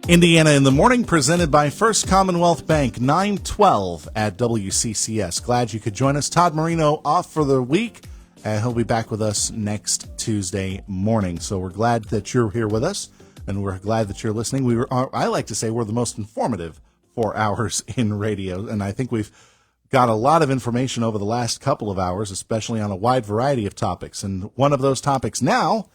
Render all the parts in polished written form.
Indiana in the Morning, presented by First Commonwealth Bank, 912 at WCCS. Glad you could join us. Todd Marino off for the week, and he'll be back with us next Tuesday morning. So we're glad that you're here with us, and we're glad that you're listening. I like to say we're the most informative 4 hours in radio, and I think we've got a lot of information over the last couple of hours, especially on a wide variety of topics. And one of those topics now,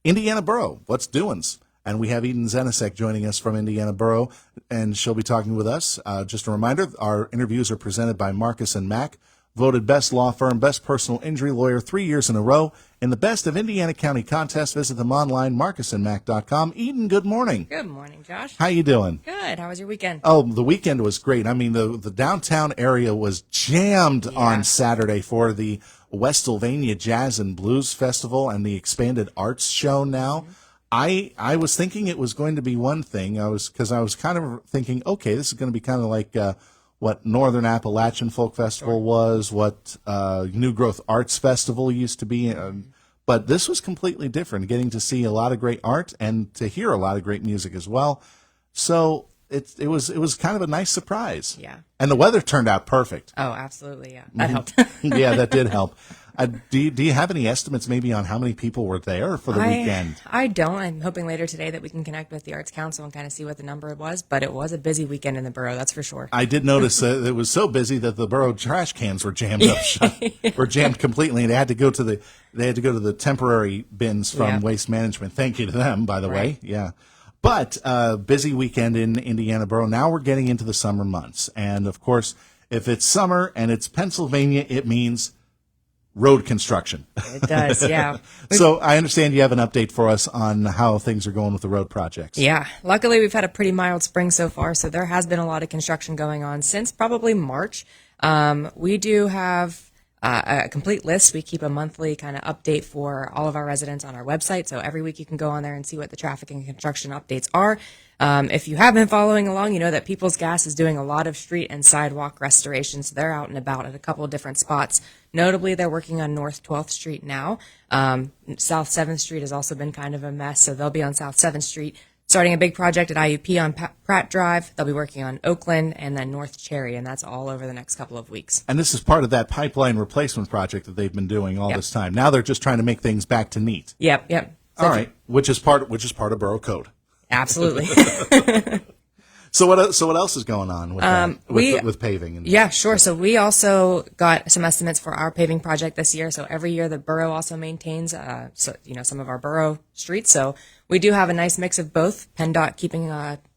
Indiana Borough, what's doings? And we have Eden Zenisek joining us from Indiana Borough, and she'll be talking with us. Just a reminder, our interviews are presented by Marcus & Mack, voted best law firm, best personal injury lawyer 3 years in a row in the Best of Indiana County contest. Visit them online, marcusandmack.com. Eden, good morning. Good morning, Josh. How you doing? Good. How was your weekend? Oh, the weekend was great. I mean, the downtown area was jammed on Saturday for the West Sylvania Jazz and Blues Festival and the Expanded Arts Show now. Mm-hmm. I was thinking it was going to be one thing. I was kind of thinking, okay, this is going to be kind of like what Northern Appalachian Folk Festival was, what New Growth Arts Festival used to be. But this was completely different, getting to see a lot of great art and to hear a lot of great music as well. So it was kind of a nice surprise. Yeah. And the weather turned out perfect. Oh, absolutely, yeah. That helped. Yeah, that did help. Do you have any estimates maybe on how many people were there for the weekend? I don't. I'm hoping later today that we can connect with the Arts Council and kind of see what the number was, but it was a busy weekend in the borough, that's for sure. I did notice that it was so busy that the borough trash cans were jammed up were jammed completely, and they had to go to the temporary bins from Waste Management. Thank you to them, by the way. Yeah. But busy weekend in Indiana Borough. Now we're getting into the summer months, and of course, if it's summer and it's Pennsylvania, it means road construction. It does, yeah. So I understand you have an update for us on how things are going with the road projects. Yeah. Luckily, we've had a pretty mild spring so far, so there has been a lot of construction going on since probably March. We do have a complete list. We keep a monthly kind of update for all of our residents on our website, so every week you can go on there and see what the traffic and construction updates are. If you have been following along, you know that People's Gas is doing a lot of street and sidewalk restorations. They're out and about at a couple of different spots. Notably, they're working on North 12th Street now. South 7th Street has also been kind of a mess, so they'll be on South 7th Street. Starting a big project at IUP on Pratt Drive. They'll be working on Oakland and then North Cherry, and that's all over the next couple of weeks. And this is part of that pipeline replacement project that they've been doing all this time. Now they're just trying to make things back to neat. Yep. So all right, which is part of Borough Code. Absolutely. So what else is going on with paving? Yeah, sure. So we also got some estimates for our paving project this year. So every year the borough also maintains some of our borough streets. So we do have a nice mix of both. PennDOT keeping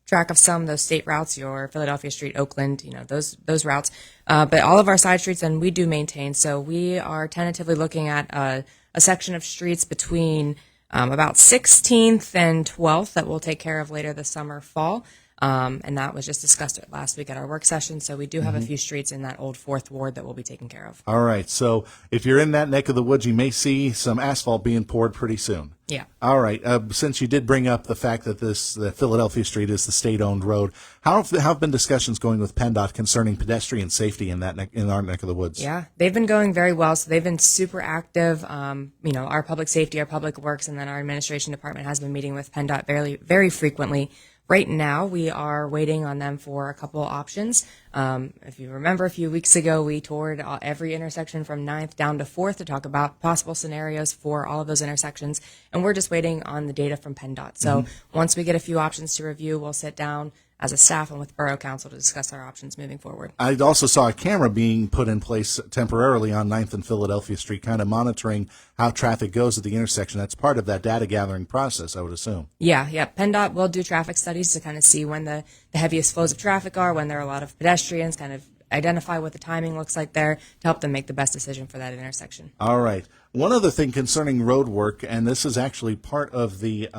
track of some of those state routes, your Philadelphia Street, Oakland, those routes. But all of our side streets, and we do maintain. So we are tentatively looking at a section of streets between about 16th and 12th that we'll take care of later this summer, fall. And that was just discussed last week at our work session. So we do have a few streets in that old 4th Ward that we'll be taking care of. All right. So if you're in that neck of the woods, you may see some asphalt being poured pretty soon. Yeah. All right. Since you did bring up the fact that that Philadelphia Street is the state-owned road, how have been discussions going with PennDOT concerning pedestrian safety in our neck of the woods? Yeah, they've been going very well. So they've been super active. Our public safety, our public works, and then our administration department has been meeting with PennDOT very, very frequently. Right now, we are waiting on them for a couple options. If you remember, a few weeks ago, we toured every intersection from 9th down to 4th to talk about possible scenarios for all of those intersections. And we're just waiting on the data from PennDOT. So once we get a few options to review, we'll sit down as a staff and with Borough Council to discuss our options moving forward. I also saw a camera being put in place temporarily on 9th and Philadelphia Street, kind of monitoring how traffic goes at the intersection. That's part of that data gathering process, I would assume. Yeah. PennDOT will do traffic studies to kind of see when the heaviest flows of traffic are, when there are a lot of pedestrians, kind of identify what the timing looks like there to help them make the best decision for that intersection. All right. One other thing concerning road work, and this is actually part of the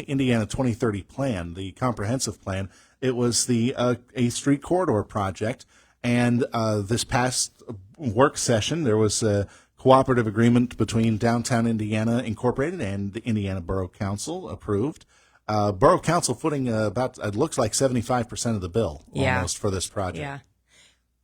Indiana 2030 plan, the comprehensive plan. It was the 8th Street Corridor project, and this past work session, there was a cooperative agreement between Downtown Indiana Incorporated and the Indiana Borough Council approved. Borough Council footing it looks like 75% of the bill almost for this project. Yeah.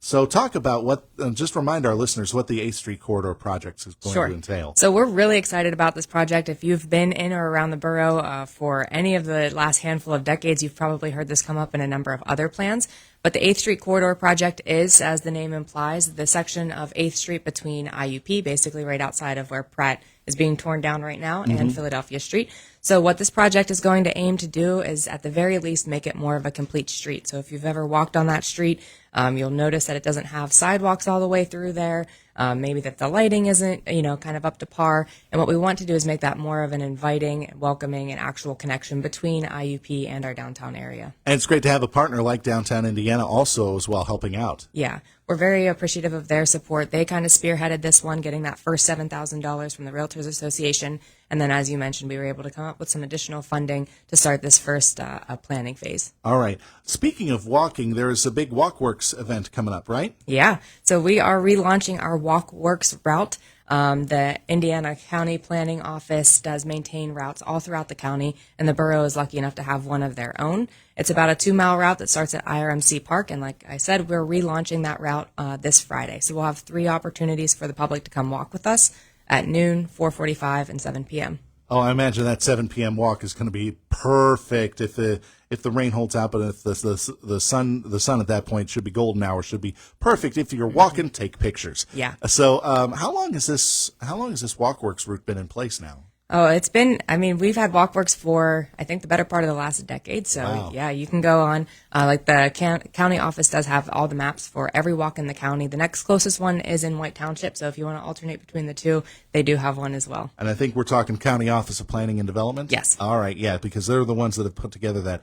So talk about just remind our listeners what the 8th Street Corridor project is going Sure. to entail. So we're really excited about this project. If you've been in or around the borough for any of the last handful of decades, you've probably heard this come up in a number of other plans. But the 8th Street Corridor project is, as the name implies, the section of 8th Street between IUP, basically right outside of where Pratt is being torn down right now, and Philadelphia Street. So what this project is going to aim to do is, at the very least, make it more of a complete street. So if you've ever walked on that street, you'll notice that it doesn't have sidewalks all the way through there. Maybe that the lighting isn't, kind of up to par. And what we want to do is make that more of an inviting, welcoming, and actual connection between IUP and our downtown area. And it's great to have a partner like Downtown Indiana also as well helping out. Yeah, we're very appreciative of their support. They kind of spearheaded this one, getting that first $7,000 from the Realtors Association. And then, as you mentioned, we were able to come up with some additional funding to start this first planning phase. All right. Speaking of walking, there's a big WalkWorks event coming up, right? Yeah. So we are relaunching our WalkWorks route. The Indiana County Planning Office does maintain routes all throughout the county, and the borough is lucky enough to have one of their own. It's about a 2-mile route that starts at IRMC Park, and like I said, we're relaunching that route this Friday. So we'll have 3 opportunities for the public to come walk with us at noon, 4:45, and 7 p.m. Oh, I imagine that 7 p.m. walk is going to be perfect if the rain holds out, but if the sun at that point should be golden hour, should be perfect. If you're walking, take pictures. Yeah. So, how long has this WalkWorks route been in place now? Oh, we've had WalkWorks for, I think, the better part of the last decade. So, Wow. Yeah, you can go on. Like the county office does have all the maps for every walk in the county. The next closest one is in White Township. So if you want to alternate between the two, they do have one as well. And I think we're talking County Office of Planning and Development? Yes. All right, yeah, because they're the ones that have put together that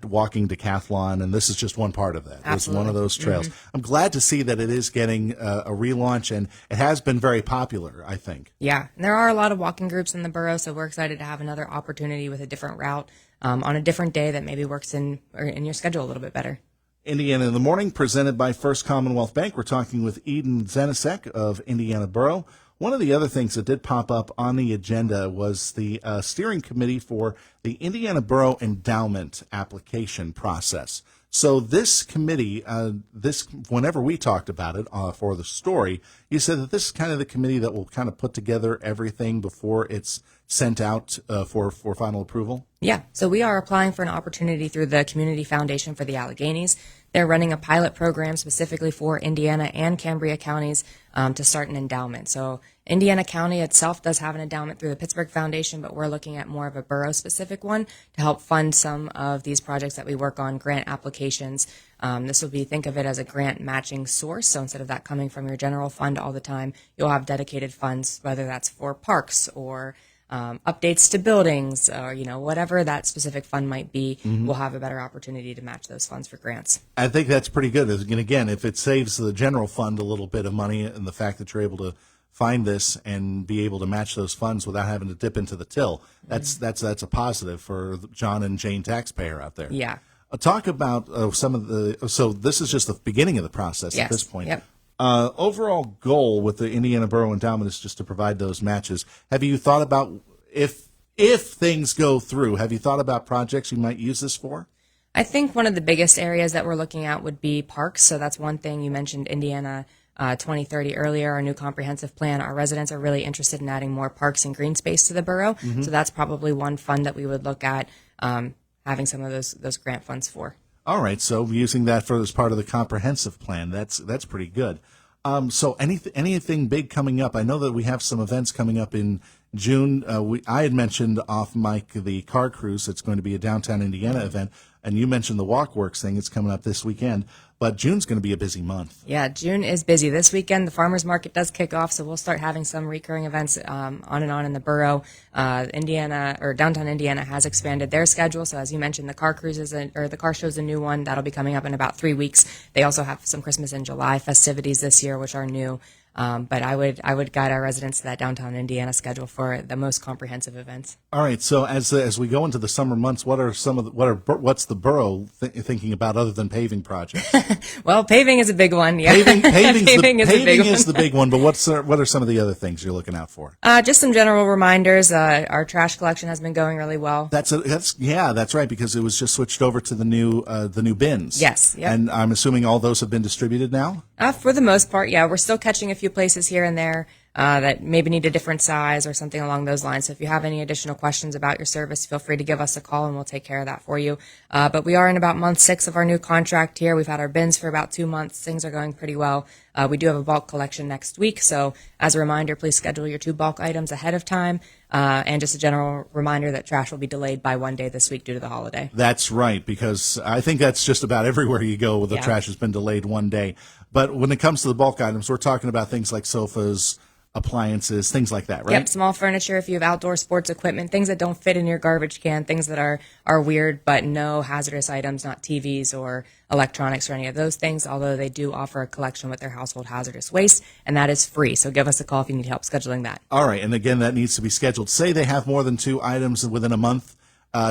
walking decathlon, and this is just one part of that. Absolutely. It's one of those trails. I'm glad to see that it is getting a relaunch, and it has been very popular, I think. Yeah, and there are a lot of walking groups in the borough, so we're excited to have another opportunity with a different route on a different day that maybe works in your schedule a little bit better. Indiana in the Morning, presented by First Commonwealth Bank. We're talking with Eden Zenisek of Indiana Borough. One of the other things that did pop up on the agenda was the steering committee for the Indiana Borough Endowment application process. So this committee, whenever we talked about it for the story, you said that this is kind of the committee that will kind of put together everything before it's sent out for final approval? Yeah, so we are applying for an opportunity through the Community Foundation for the Alleghenies. They're running a pilot program specifically for Indiana and Cambria counties to start an endowment. So Indiana County itself does have an endowment through the Pittsburgh Foundation, but we're looking at more of a borough-specific one to help fund some of these projects that we work on, grant applications. This will be, think of it as a grant matching source. So instead of that coming from your general fund all the time, you'll have dedicated funds, whether that's for parks or updates to buildings, or whatever that specific fund might be. We'll have a better opportunity to match those funds for grants. I think that's pretty good. And again, if it saves the general fund a little bit of money, and the fact that you're able to find this and be able to match those funds without having to dip into the till, that's a positive for John and Jane taxpayer out there. Yeah. Talk about some of the. So this is just the beginning of the process at this point. Yep. Overall goal with the Indiana Borough Endowment is just to provide those matches. Have you thought about if things go through? Have you thought about projects you might use this for? I think one of the biggest areas that we're looking at would be parks. So that's one thing. You mentioned Indiana 2030 earlier, our new comprehensive plan. Our residents are really interested in adding more parks and green space to the borough. So that's probably one fund that we would look at having some of those grant funds for. All right, so using that as part of the comprehensive plan, that's pretty good. So anything big coming up? I know that we have some events coming up in June. I had mentioned off mic the car cruise. It's going to be a downtown Indiana event, and you mentioned the WalkWorks thing. It's coming up this weekend. But June's going to be a busy month. Yeah, June is busy. This weekend, the farmers market does kick off, so we'll start having some recurring events on and on in the borough. Downtown Indiana has expanded their schedule. So as you mentioned, the car cruise the car show is a new one that'll be coming up in about 3 weeks. They also have some Christmas in July festivities this year, which are new. But I would guide our residents to that downtown Indiana schedule for the most comprehensive events. All right. So as we go into the summer months, what's the borough thinking about other than paving projects? Well, paving is a big one. Yeah, Paving is the big one. But what are some of the other things you're looking out for? Just some general reminders. Our trash collection has been going really well. That's right, because it was just switched over to the new bins. Yes. Yep. And I'm assuming all those have been distributed now? For the most part, yeah. We're still catching a few places here and there that maybe need a different size or something along those lines. So if you have any additional questions about your service, feel free to give us a call and we'll take care of that for you. But we are in about month 6 of our new contract here. We've had our bins for about 2 months. Things are going pretty well. We do have a bulk collection next week. So as a reminder, please schedule your 2 bulk items ahead of time. And just a general reminder that trash will be delayed by 1 day this week due to the holiday. That's right, because I think that's just about everywhere you go. The trash has been delayed 1 day. But when it comes to the bulk items, we're talking about things like sofas, appliances, things like that, right? Yep, small furniture, if you have outdoor sports equipment, things that don't fit in your garbage can, things that are weird, but no hazardous items, not TVs or electronics or any of those things, although they do offer a collection with their household hazardous waste, and that is free. So give us a call if you need help scheduling that. All right, and again, that needs to be scheduled. Say they have more than 2 items within a month.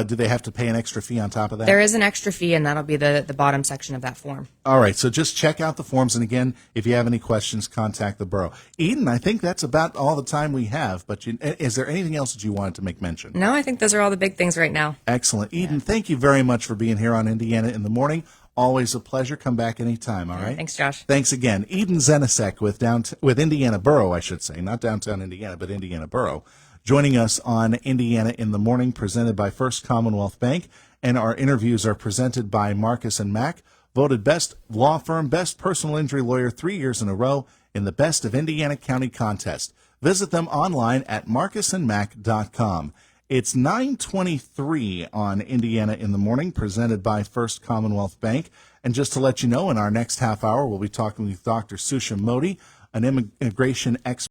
Do they have to pay an extra fee on top of that? There is an extra fee, and that'll be the bottom section of that form. All right, so just check out the forms. And again, if you have any questions, contact the borough. Eden, I think that's about all the time we have. But is there anything else that you wanted to make mention? No, I think those are all the big things right now. Excellent. Eden, thank you very much for being here on Indiana in the Morning. Always a pleasure. Come back anytime, all right? Thanks, Josh. Thanks again. Eden Zenisek with Indiana Borough, I should say. Not downtown Indiana, but Indiana Borough. Joining us on Indiana in the Morning, presented by First Commonwealth Bank. And our interviews are presented by Marcus & Mack, voted best law firm, best personal injury lawyer 3 years in a row in the Best of Indiana County contest. Visit them online at marcusandmack.com. It's 9:23 on Indiana in the Morning, presented by First Commonwealth Bank. And just to let you know, in our next half hour, we'll be talking with Dr. Susha Modi, an immigration expert